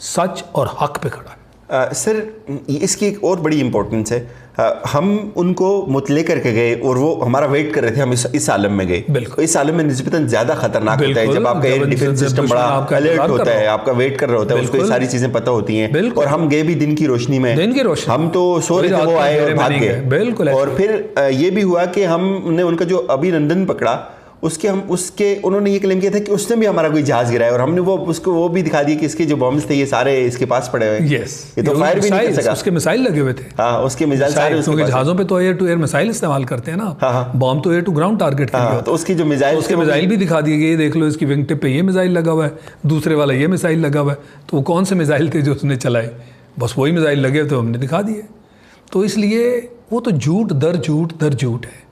सच और हक पे खड़ा है। सर इसकी एक और बड़ी इंपॉर्टेंस है, हम उनको मुतले करके गए और वो हमारा वेट कर रहे थे, हम इस आलम में गए। बिल्कुल। इस आलम में निस्बतन ज़्यादा खतरनाक होता है जब आपका एयर डिफेंस सिस्टम बड़ा अलर्ट होता है, आपका वेट कर रहा होता है, उसको ये सारी चीज़ें पता होती हैं। और हम गए भी दिन की रोशनी में, हम तो सो रहे थे, वो आए और भाग गए। बिल्कुल। और फिर ये भी हुआ कि हमने उनका जो अभिनंदन पकड़ा, उसके उन्होंने ये क्लेम किया था कि उसने भी हमारा कोई जहाज गिराया, और हमने वो भी दिखा दिया कि इसके जो बॉम्ब्स थे ये सारे इसके पास पड़े हुए हैं। ये तो फायर भी नहीं कर सका, उसके मिसाइल लगे हुए थे। हाँ, उसके मिसाइल सारे उसके पास। जहाज़ों पे तो एयर टू एयर मिसाइल इस्तेमाल करते हैं ना, बॉम्ब तो एयर टू ग्राउंड टारगेट के लिए। तो उसकी जो मिसाइल, उसके मिसाइल भी दिखा दिए गए, देख लो इसकी विंग टिप पे ये मिसाइल लगा हुआ है, दूसरे वाला ये मिसाइल लगा हुआ है। तो वो कौन से मिसाइल थे जो उसने चलाए? बस वही मिसाइल लगे तो हमने दिखा दिए। तो इसलिए वो तो झूठ दर झूठ है,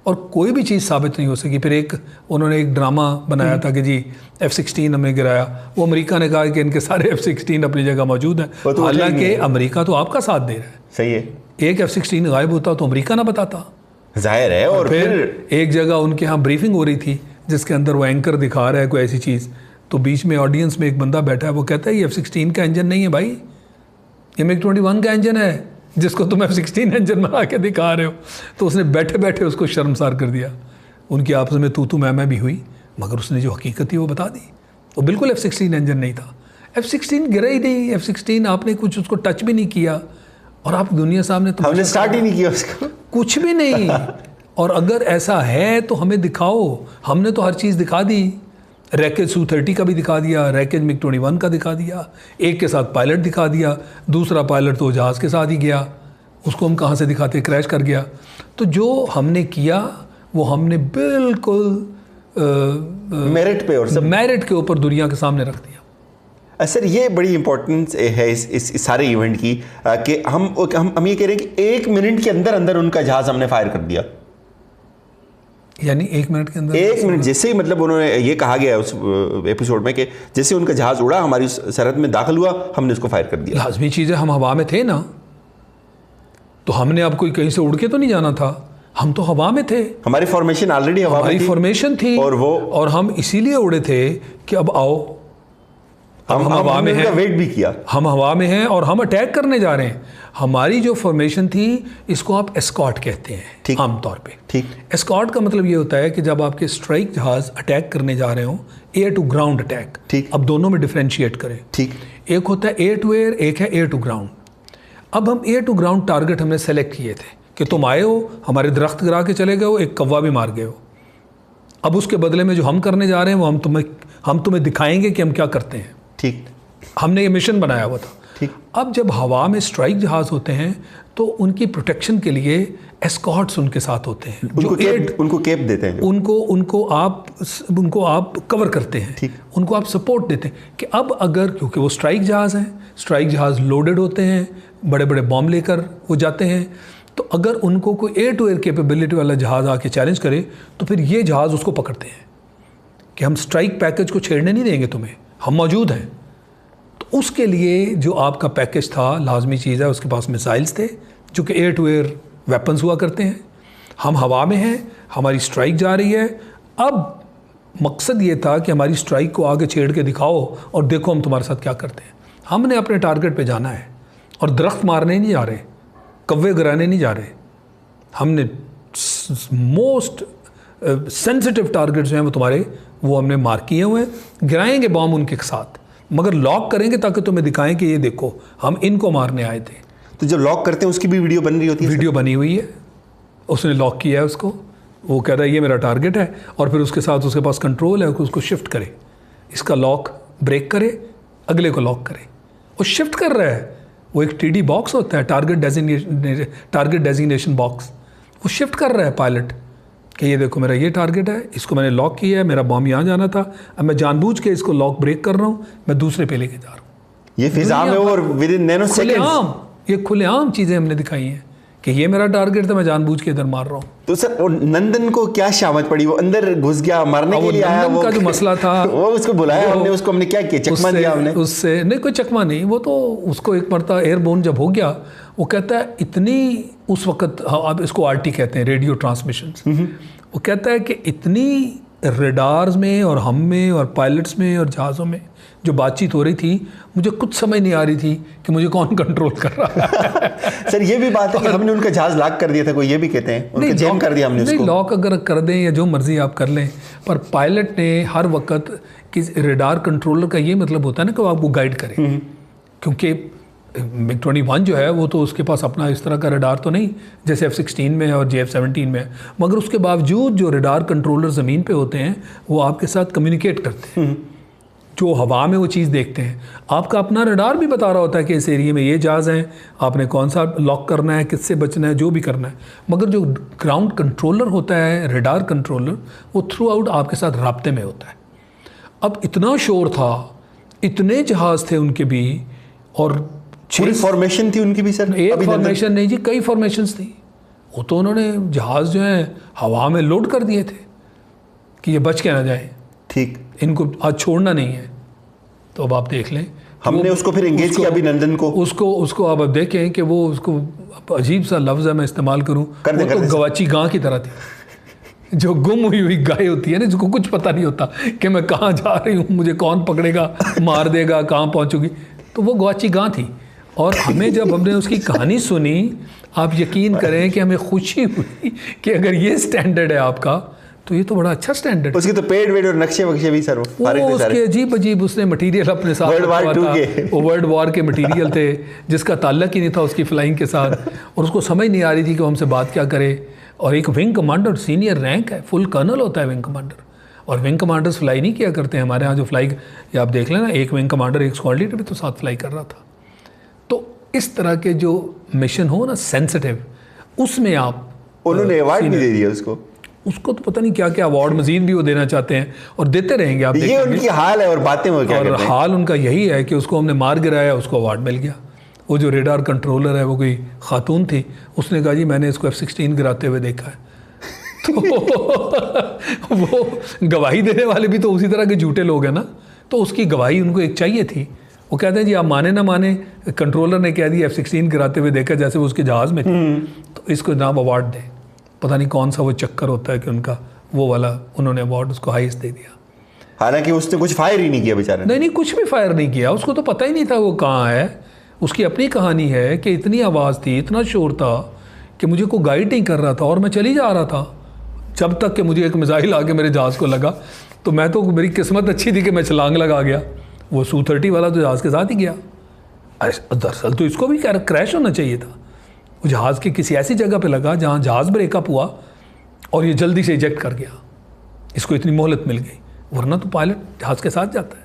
और कोई भी चीज़ साबित नहीं हो सकी। फिर उन्होंने एक ड्रामा बनाया था कि जी F-16 हमने गिराया। वो अमेरिका ने कहा कि इनके सारे F-16 अपनी जगह मौजूद हैं, हालांकि अमेरिका तो आपका साथ दे रहा है। सही है। एक F-16 गायब होता तो अमेरिका ना बताता, जाहिर है। और फिर एक जगह उनके यहाँ ब्रीफिंग हो रही थी जिसके अंदर वो एंकर दिखा रहा है कोई ऐसी चीज़, तो बीच में ऑडियंस में एक बंदा बैठा है, वो कहता है ये F-16 का इंजन नहीं है भाई, ये MiG-21 का इंजन है जिसको तुम F-16 इंजन बना के दिखा रहे हो। तो उसने बैठे बैठे उसको शर्मसार कर दिया। उनकी आपस में तू मैं भी हुई, मगर उसने जो हकीकत थी वो बता दी। वो बिल्कुल F-16 इंजन नहीं था, F-16 गिरा ही नहीं। F-16 आपने कुछ उसको टच भी नहीं किया, और आप दुनिया सामने तो हमने स्टार्ट ही नहीं किया उसको, कुछ भी नहीं। और अगर ऐसा है तो हमें दिखाओ, हमने तो हर चीज़ दिखा दी। रैकेज Su-30 का भी दिखा दिया, रैकेज MiG-21 का दिखा दिया, एक के साथ पायलट दिखा दिया, दूसरा पायलट तो जहाज़ के साथ ही गया, उसको हम कहाँ से दिखाते, क्रैश कर गया। तो जो हमने किया वो हमने बिल्कुल मेरिट पे और सब मेरिट के ऊपर दुनिया के सामने रख दिया। सर ये बड़ी इंपॉर्टेंस है इस सारे इवेंट की, कि हम ये कह रहे हैं कि 1 मिनट के अंदर उनका जहाज़ हमने फायर कर दिया। यानी 1 मिनट के अंदर, 1 मिनट जैसे ही, मतलब उन्होंने ये कहा गया उस एपिसोड में कि जैसे उनका जहाज उड़ा, हमारी सरहद में दाखिल हुआ, हमने उसको फायर कर दिया। लाजमी चीज़ है, हम हवा में थे ना, तो हमने अब कोई कहीं से उड़ के तो नहीं जाना था, हम तो हवा में थे, हमारी फॉर्मेशन ऑलरेडी हवा में थी, फॉर्मेशन थी, और हम इसीलिए उड़े थे कि अब आओ, हम हवा में हैं, वेट भी किया, हम हवा में हैं और हम अटैक करने जा रहे हैं। हमारी जो फॉर्मेशन थी इसको आप एस्कॉर्ट कहते हैं आमतौर पे। ठीक। एस्कॉर्ट का मतलब ये होता है कि जब आपके स्ट्राइक जहाज अटैक करने जा रहे हो, एयर टू ग्राउंड अटैक। ठीक। अब दोनों में डिफरेंशिएट करें। ठीक। एक होता है एयर टू एयर, एक है एयर टू ग्राउंड। अब हम एयर टू ग्राउंड टारगेट हमने सेलेक्ट किए थे कि तुम आए हो, हमारे दरख्त गिरा के चले गए हो, एक कौवा भी मार गए हो। अब उसके बदले में जो हम करने जा रहे हैं वो हम तुम्हें दिखाएंगे कि हम क्या करते हैं। ठीक। हमने ये मिशन बनाया हुआ था। ठीक। अब जब हवा में स्ट्राइक जहाज होते हैं तो उनकी प्रोटेक्शन के लिए एस्कॉर्ट्स उनके साथ होते हैं, उनको केप देते हैं, उनको आप कवर करते हैं। ठीक। उनको आप सपोर्ट देते हैं कि अब अगर, क्योंकि वो स्ट्राइक जहाज हैं, स्ट्राइक जहाज लोडेड होते हैं, बड़े बड़े बॉम्ब लेकर वो जाते हैं, तो अगर उनको कोई एयर टू एयर कैपेबिलिटी वाला जहाज आके चैलेंज करे तो फिर ये जहाज उसको पकड़ते हैं कि हम स्ट्राइक पैकेज को छेड़ने नहीं देंगे तुम्हें, हम मौजूद हैं। तो उसके लिए जो आपका पैकेज था, लाजमी चीज़ है, उसके पास मिसाइल्स थे जो कि एयर टू एयर वेपन्स हुआ करते हैं। हम हवा में हैं, हमारी स्ट्राइक जा रही है। अब मकसद ये था कि हमारी स्ट्राइक को आगे छेड़ के दिखाओ और देखो हम तुम्हारे साथ क्या करते हैं। हमने अपने टारगेट पे जाना है और दरख्त मारने नहीं जा रहे, कव्वे गिराने नहीं जा रहे। हमने मोस्ट सेंसिटिव टारगेट्स हैं वो तुम्हारे, वो हमने मार्क किए हुए हैं, गिराएंगे बॉम्ब उनके साथ, मगर लॉक करेंगे ताकि तुम्हें दिखाएं कि ये देखो हम इनको मारने आए थे। तो जब लॉक करते हैं उसकी भी वीडियो बन रही होती है? वीडियो बनी हुई है, उसने लॉक किया है उसको, वो कह रहा है ये मेरा टारगेट है, और फिर उसके साथ उसके पास कंट्रोल है, उसको शिफ्ट करे, इसका लॉक ब्रेक करे, अगले को लॉक करे, वो शिफ्ट कर रहा है। वो एक TD बॉक्स होता है, टारगेट डेजिग्नेशन बॉक्स, वो शिफ्ट कर रहा है पायलट कि ये देखो मेरा ये टारगेट है, इसको मैंने लॉक किया है, मेरा बॉम्ब यहाँ जाना था, अब मैं जानबूझ के इसको लॉक ब्रेक कर रहा हूँ, मैं दूसरे पे लेके जा रहा हूँ। ये फिजा में और विद इन नैनो सेकंड्स, ये खुलेआम चीज़ें हमने दिखाई हैं कि ये मेरा टारगेट था, मैं जानबूझ के इधर मार रहा हूँ। तो सर नंदन को क्या शामत पड़ी? वो अंदर घुस गया, मारने के लिए आया, वो का जो मसला था वो उसको बुलाया हमने, उसको हमने क्या किया, चकमा दिया हमने उससे? नहीं, कोई चकमा नहीं, वो तो उसको एक मरता एयरबोर्न जब हो गया, वो कहता है इतनी उस वक्त, अब इसको RT कहते हैं, रेडियो ट्रांसमिशन, वो कहता है कि इतनी रेडार्स में और हम में और पायलट्स में और जहाज़ों में जो बातचीत हो रही थी, मुझे कुछ समझ नहीं आ रही थी कि मुझे कौन कंट्रोल कर रहा है। सर ये भी बात है कि हमने उनका जहाज लॉक कर दिया था, कोई ये भी कहते हैं, उनका जैम कर दिया हमने उसको। नहीं, लॉक अगर कर दें या जो मर्जी आप कर लें, पर पायलट ने हर वक्त किस रेडार कंट्रोलर का ये मतलब होता है ना कि वो आपको गाइड करे, क्योंकि MiG-21 जो है वो तो उसके पास अपना इस तरह का रडार तो नहीं जैसे F-16 में और JF-17 में, मगर उसके बावजूद जो रडार कंट्रोलर ज़मीन पे होते हैं वो आपके साथ कम्युनिकेट करते हैं, जो हवा में वो चीज़ देखते हैं। आपका अपना रडार भी बता रहा होता है कि इस एरिया में ये जहाज़ हैं, आपने कौन सा लॉक करना है, किससे बचना है, जो भी करना है। मगर जो ग्राउंड कंट्रोलर होता है, रडार कंट्रोलर, वो थ्रू आउट आपके साथ राब्ते में होता है। अब इतना शोर था, इतने जहाज़ थे उनके भी, और पूरी फॉर्मेशन थी उनकी भी सर? एक फॉर्मेशन नहीं जी, कई फॉर्मेशंस थी। वो तो उन्होंने जहाज़ जो है हवा में लोड कर दिए थे कि ये बच के ना जाए, ठीक, इनको आज छोड़ना नहीं है। तो अब आप देख लें, हमने उसको फिर एंगेज किया अभिनंदन को, उसको अब देखें कि वो उसको अजीब सा लफ्ज़ है मैं इस्तेमाल करूँ, वो तो गवाची गां की तरह थी, जो गुम हुई गाय होती है ना, जिसको कुछ पता नहीं होता कि मैं कहाँ जा रही हूँ, मुझे कौन पकड़ेगा, मार देगा, कहाँ पहुँचूगी। तो वो गवाची गां थी। और हमें जब हमने उसकी कहानी सुनी, आप यकीन करें कि हमें खुशी हुई कि अगर ये स्टैंडर्ड है आपका, तो ये तो बड़ा अच्छा स्टैंडर्ड है। उसके तो पेड़ वेड़ और नक्शे वक्शे भी सर उसके अजीब अजीब उसने मटीरियल अपने साथ वो वर्ल्ड वॉर के मटीरियल थे जिसका ताल्लुक ही नहीं था उसकी फ्लाइंग के साथ, और उसको समझ नहीं आ रही थी कि हमसे बात क्या करे। और एक विंग कमांडर सीनियर रैंक है, फुल कर्नल होता है विंग कमांडर, और विंग कमांडर्स फ्लाई नहीं किया करते हैं हमारे यहाँ। जो फ्लाई ये आप देख लेना, एक विंग कमांडर एक स्क्वाड लीडर भी तो साथ फ्लाई कर रहा था। तो इस तरह के जो मिशन हो ना सेंसिटिव, उसमें आप, उन्होंने अवार्ड भी दे दिया उसको तो पता नहीं क्या क्या अवार्ड मजीद भी वो देना चाहते हैं और देते रहेंगे। आप ये उनकी हाल है और बातें वो क्या और करते हैं। हाल उनका यही है कि उसको हमने मार गिराया, उसको अवार्ड मिल गया। वो जो रेडार कंट्रोलर है वो कोई खातून थी, उसने कहा जी मैंने इसको F-16 गिराते हुए देखा है। तो वो गवाही देने वाले भी तो उसी तरह के झूठे लोग हैं ना, तो उसकी गवाही उनको एक चाहिए थी। वो कहते हैं जी आप माने ना माने, कंट्रोलर ने कह दिया F-16 गिराते हुए देखा जैसे वो उसके जहाज़ में थे, तो इसको जनाब अवार्ड दें। पता नहीं कौन सा वो चक्कर होता है कि उनका वो वाला, उन्होंने अवार्ड उसको हाईएस्ट दे दिया। हालांकि उसने कुछ फायर ही नहीं किया बेचारे। नहीं, कुछ भी फायर नहीं किया, उसको तो पता ही नहीं था वो कहाँ है। उसकी अपनी कहानी है कि इतनी आवाज़ थी, इतना शोर था कि मुझे को गाइड नहीं कर रहा था और मैं चली जा रहा था, जब तक कि मुझे एक मिसाइल आके मेरे जहाज़ को लगा। तो मैं तो, मेरी किस्मत अच्छी थी कि मैं छलांग लगा गया। वो Su-30 वाला तो जहाज़ के साथ ही गया। दरअसल तो इसको भी क्रैश होना चाहिए था। वो जहाज़ के किसी ऐसी जगह पे लगा जहाँ जहाज़ ब्रेकअप हुआ और ये जल्दी से इजेक्ट कर गया, इसको इतनी मोहलत मिल गई, वरना तो पायलट जहाज़ के साथ जाता है।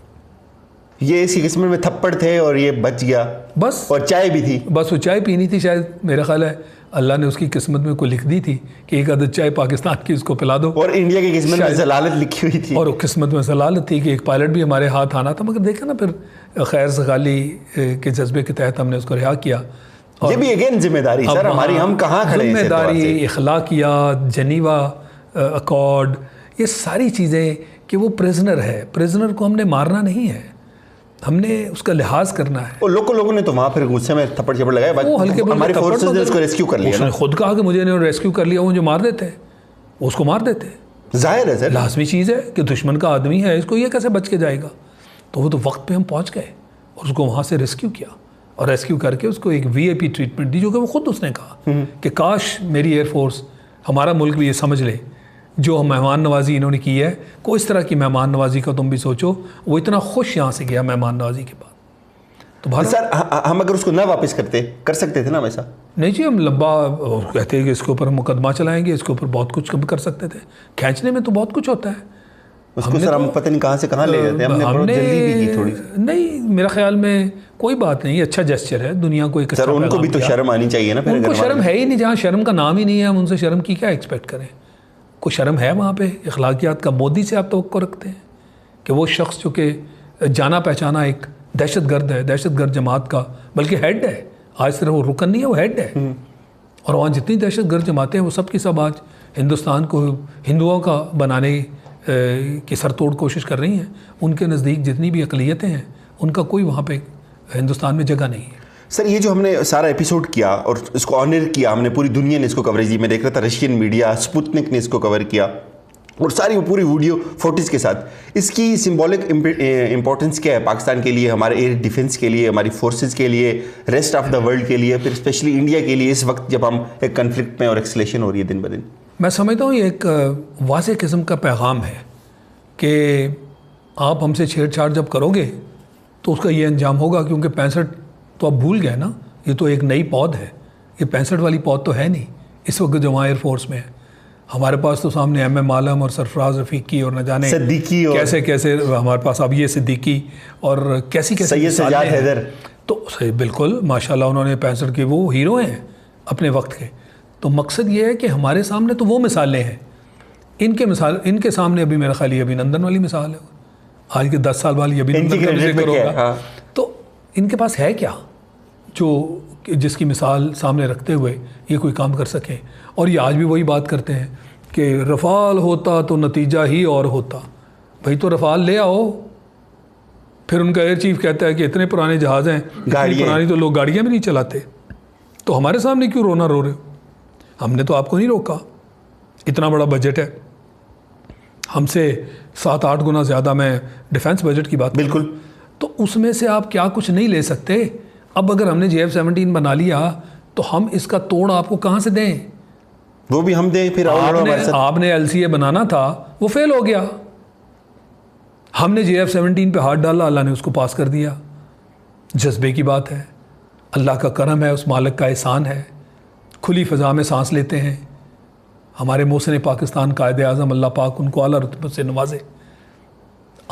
ये इसकी किस्मत में थप्पड़ थे और ये बच गया बस, और चाय भी थी, बस वो चाय पीनी थी शायद, मेरा ख्याल है अल्लाह ने उसकी किस्मत में कोई लिख दी थी कि एक आदत चाय पाकिस्तान की उसको पिला दो। और इंडिया की किस्मत में जलालत लिखी हुई थी, और वो किस्मत में जलालत थी कि एक पायलट भी हमारे हाथ आना था। मगर देखा ना, फिर खैर सगाली के जज्बे के तहत हमने उसको रिहा किया। ये भी अगेन जिम्मेदारी सर हमारी, हम कहाँ खड़े हैं। जिम्मेदारी, इखलाकियात, जनीवा अकॉर्ड, ये सारी चीज़ें कि वो प्रिजनर है, प्रिजनर को हमने मारना नहीं है, हमने उसका लिहाज करना है। और लोगों ने तो वहाँ फिर गुस्से में थप्पड़ छप्पड़ लगाया, वो हल्के हमारी फोर्सेस ने उसको रेस्क्यू कर लिया। उसने खुद कहा कि मुझे रेस्क्यू कर लिया, वो जो मार देते, उसको मार देते। जाहिर है सर, लाजमी चीज़ है कि दुश्मन का आदमी है, इसको ये कैसे बच के जाएगा। तो वो तो वक्त पे हम पहुँच गए और उसको वहाँ से रेस्क्यू किया, और रेस्क्यू करके उसको एक VIP ट्रीटमेंट दी, जो कि वो खुद उसने कहा कि काश मेरी एयरफोर्स, हमारा मुल्क भी ये समझ ले, जो मेहमान नवाजी इन्होंने की है, कोई इस तरह की मेहमान नवाजी का तुम भी सोचो। वो इतना खुश यहाँ से गया मेहमान नवाजी के बाद। तो सर हम अगर उसको ना वापस कर सकते थे ना वैसा? नहीं जी, हम लंबा कहते हैं कि इसके ऊपर मुकदमा चलाएंगे, इसके ऊपर बहुत कुछ कर सकते थे। खींचने में तो बहुत कुछ होता है उसको सर, हम पता नहीं कहाँ से कहाँ ले जाते हैं। हमने जल्दी भी की थोड़ी। नहीं, मेरा ख्याल में कोई बात नहीं, अच्छा जेस्चर है, दुनिया को एक सर उनको भी तो शर्म आनी चाहिए ना। उनको शर्म है ही नहीं, जहाँ शर्म का नाम ही नहीं है, हम उनसे शर्म की क्या एक्सपेक्ट करें। कोई शर्म है वहाँ पे? इखलाकियात का मोदी से आप तवक्को रखते हैं कि वो शख्स जो कि जाना पहचाना एक दहशतगर्द है, दहशतगर्द जमात का बल्कि हेड है, आज सिर्फ वो रुकन नहीं है, वो हेड है। और वहाँ जितनी दहशतगर्द जमातें हैं वो सब की सब आज हिंदुस्तान को हिंदुओं का बनाने की सरतोड़ कोशिश कर रही हैं। उनके नज़दीक जितनी भी अक़लियतें हैं उनका कोई वहाँ पे हिंदुस्तान में जगह नहीं है। सर ये जो हमने सारा एपिसोड किया और इसको ऑनर किया हमने, पूरी दुनिया ने इसको कवरेज दी। मैं देख रहा था रशियन मीडिया, स्पुतनिक ने इसको कवर किया, और सारी वो पूरी वीडियो फोटोज के साथ। इसकी सिंबॉलिक इंपॉर्टेंस क्या है पाकिस्तान के लिए, हमारे एयर डिफेंस के लिए, हमारी फोर्सेस के लिए, रेस्ट ऑफ द वर्ल्ड के लिए, फिर स्पेशली इंडिया के लिए इस वक्त जब हम एक कन्फ्लिक्ट में और एक्सलेशन हो रही है दिन ब दिन? मैं समझता हूँ ये एक वाज़ेह किस्म का पैगाम है कि आप हमसे छेड़छाड़ जब करोगे तो उसका ये अंजाम होगा, क्योंकि 65 तो आप भूल गए ना, ये तो एक नई पौध है, ये 65 वाली पौध तो है नहीं इस वक्त जो वहाँ एयरफोर्स में है। हमारे पास तो सामने MM आलम और सरफराज रफ़ीकी और न जाने सिद्दीकी और कैसे कैसे हमारे पास अब ये सिद्दीकी और कैसी कैसी सैयद सजाद हैदर, तो सही बिल्कुल माशाल्लाह उन्होंने 65 के वो हीरो हैं अपने वक्त के। तो मकसद ये है कि हमारे सामने तो वो मिसालें हैं, इनके सामने अभी मेरा ख्याल अभिनंदन वाली मिसाल है, आज के 10 साल वाली अभिनंदन का जिक्र होगा। हाँ। तो इनके पास है क्या जो जिसकी मिसाल सामने रखते हुए ये कोई काम कर सकें। और ये आज भी वही बात करते हैं कि रफ़ाल होता तो नतीजा ही और होता। भाई तो रफ़ाल ले आओ। फिर उनका एयर चीफ कहता है कि इतने पुराने जहाज़ हैं, पुरानी तो लोग गाड़ियाँ भी नहीं चलाते, तो हमारे सामने क्यों रोना रो रहे हो? हमने तो आपको नहीं रोका, इतना बड़ा बजट है, हमसे 7-8 गुना ज़्यादा मैं डिफेंस बजट की बात बिल्कुल, तो उसमें से आप क्या कुछ नहीं ले सकते? अब अगर हमने JF-17 बना लिया तो हम इसका तोड़ आपको कहाँ से दें? वो भी हम दें, फिर आपने LCA बनाना था, वो फेल हो गया। हमने JF-17 पे हाथ डाला, अल्लाह ने उसको पास कर दिया। जज्बे की बात है, अल्लाह का करम है, उस मालिक का एहसान है। खुली फ़ज़ा में सांस लेते हैं। हमारे मोहसिन पाकिस्तान कायदे आज़म अल्लाह पाक उनको आला रुतबे से नवाजे।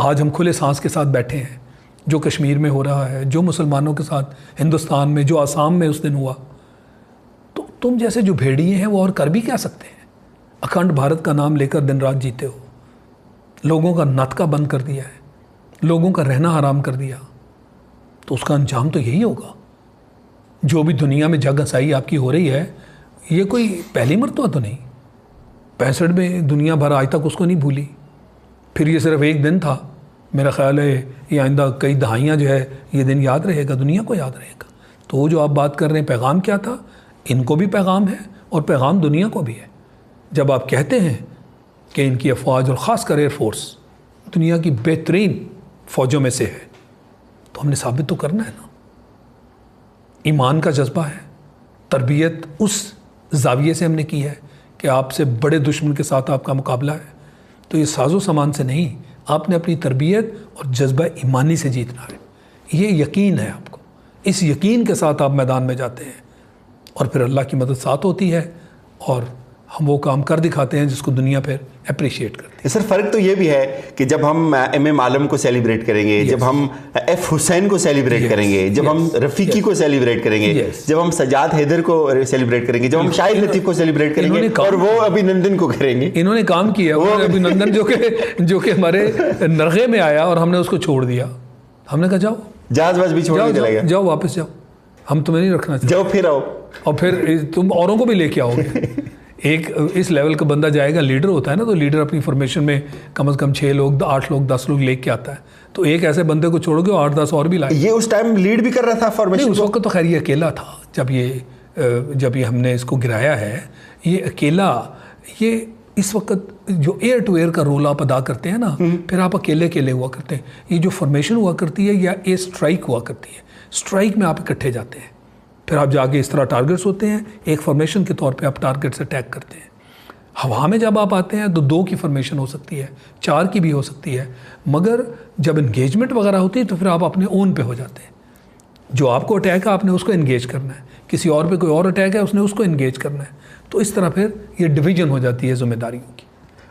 आज हम खुले सांस के साथ बैठे हैं। जो कश्मीर में हो रहा है, जो मुसलमानों के साथ हिंदुस्तान में, जो आसाम में उस दिन हुआ, तो तुम जैसे जो भेड़िए हैं वो और कर भी क्या सकते हैं? अखंड भारत का नाम लेकर दिन रात जीते हो, लोगों का नाटका बंद कर दिया है, लोगों का रहना हराम कर दिया, तो उसका अंजाम तो यही होगा। जो भी दुनिया में जग हंसाई आपकी हो रही है, ये कोई पहली मरतबा तो नहीं। 65 में दुनिया भर आज तक उसको नहीं भूली। फिर ये सिर्फ एक दिन था, मेरा ख्याल है ये आइंदा कई दहाइयाँ जो है ये दिन याद रहेगा, दुनिया को याद रहेगा। तो वो जो आप बात कर रहे हैं पैगाम क्या था, इनको भी पैगाम है और पैगाम दुनिया को भी है। जब आप कहते हैं कि इनकी अफवाज और ख़ासकर एयरफोर्स दुनिया की बेहतरीन फ़ौजों में से है, तो हमने साबित तो करना है ना। ईमान का जज्बा है, तरबियत उस जाविये से हमने की है कि आपसे बड़े दुश्मन के साथ आपका मुकाबला है, तो ये साजो सामान से नहीं, आपने अपनी तरबियत और जज्बा ईमानी से जीतना है। ये यकीन है आपको, इस यकीन के साथ आप मैदान में जाते हैं और फिर अल्लाह की मदद साथ होती है और हम वो काम कर दिखाते हैं जिसको दुनिया फिर अप्रिशिएट करती है। सर फ़र्क तो ये भी है कि जब हम MM आलम को सेलिब्रेट करेंगे, जब हम F हुसैन को सेलिब्रेट करेंगे, जब हम रफ़ीकी को सेलिब्रेट करेंगे, जब हम सजाद हैदर को सेलिब्रेट करेंगे, जब हम शाहिद लतीफ़ को सेलिब्रेट करेंगे और वो अभिनंदन को करेंगे। इन्होंने काम किया, वो अभिनंदन जो कि हमारे नरगे में आया और हमने उसको छोड़ दिया। हमने कहा जाओ, जहाज भी छोड़ के चले गए, जाओ वापस जाओ, हम तुम्हें नहीं रखना चाहिए, जाओ फिर आओ, और फिर तुम औरों को भी लेके आओगे। एक इस लेवल का बंदा जाएगा, लीडर होता है ना, तो लीडर अपनी फॉर्मेशन में कम से कम 6 लोग, 8 लोग, 10 लोग लेके आता है। तो एक ऐसे बंदे को छोड़ोगे 8-10 और भी लाए। ये उस टाइम लीड भी कर रहा था फॉर्मेशन? उस वक्त तो खैर ये अकेला था जब ये हमने इसको गिराया है, ये अकेला। ये इस वक्त जो एयर टू एयर का रोल आप अदा करते हैं ना, फिर आप अकेले हुआ करते हैं। ये जो फॉर्मेशन हुआ करती है या एयर स्ट्राइक हुआ करती है, स्ट्राइक में आप इकट्ठे जाते हैं, फिर आप जाके इस तरह टारगेट्स होते हैं, एक फॉर्मेशन के तौर पे आप टारगेट से अटैक करते हैं। हवा में जब आप आते हैं तो 2 की फॉर्मेशन हो सकती है, 4 की भी हो सकती है, मगर जब इंगेजमेंट वगैरह होती है तो फिर आप अपने ओन पे हो जाते हैं। जो आपको अटैक है आपने उसको इंगेज करना है, किसी और पे कोई और अटैक है उसने उसको इंगेज करना है। तो इस तरह फिर ये डिवीजन हो जाती है जिम्मेदारियों की।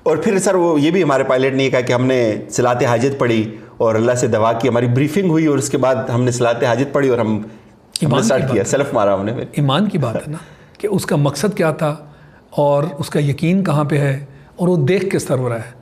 और फिर सर वो ये भी हमारे पायलट ने कहा कि हमने सलात हाजत पढ़ी और अल्लाह से दवा की, हमारी ब्रीफिंग हुई और उसके बाद हमने सलात हाजत पढ़ी और हमने स्टार्ट किया, सेल्फ मारा हमने। फिर ईमान की बात है ना कि उसका मकसद क्या था और उसका यकीन कहाँ पे है और वो देख के सरवरा है।